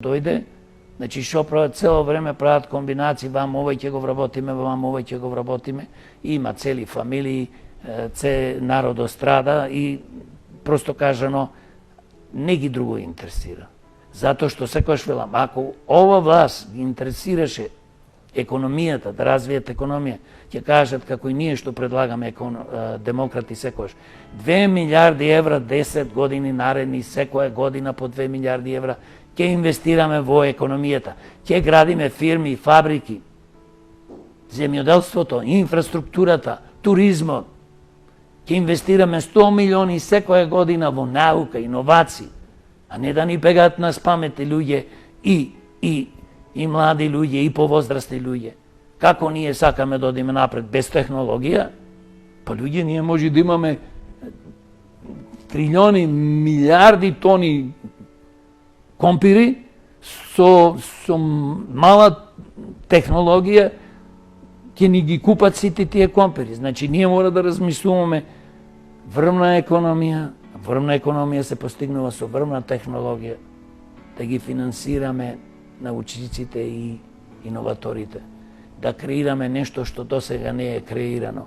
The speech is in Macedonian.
дојде, значи што прават цело време, прават комбинации, вам овој ќе го вработиме, вам овој ќе го вработиме, има цели фамилии, народо страда и просто кажано не ги друго интересира. Затоа што секогаш велам, ако ова власт ги интересираше економијата, да развијат економија, ќе кажат како и ние што предлагаме демократи секогаш. 2 милиарди евра 10 години наредни, секоја година по 2 милиарди евра ќе инвестираме во економијата. Ќе градиме фирми, фабрики, земјоделството, инфраструктурата, туризмот. Ќе инвестираме 100 милиони секоја година во наука, иновации, а не да ни бегаат на спамети луѓе и млади луѓе и повозрасни луѓе. Како ние сакаме да одиме напред без технологија? Па луѓе, ние може да имаме трилиони, милиарди тони компири со мала технологија ќе ни ги купат сите тие компири. Значи, ние мора да размислуваме врвна економија се постигнува со врвна технологија, да ги финансираме научниците и иноваторите, да креираме нешто што досега не е креирано.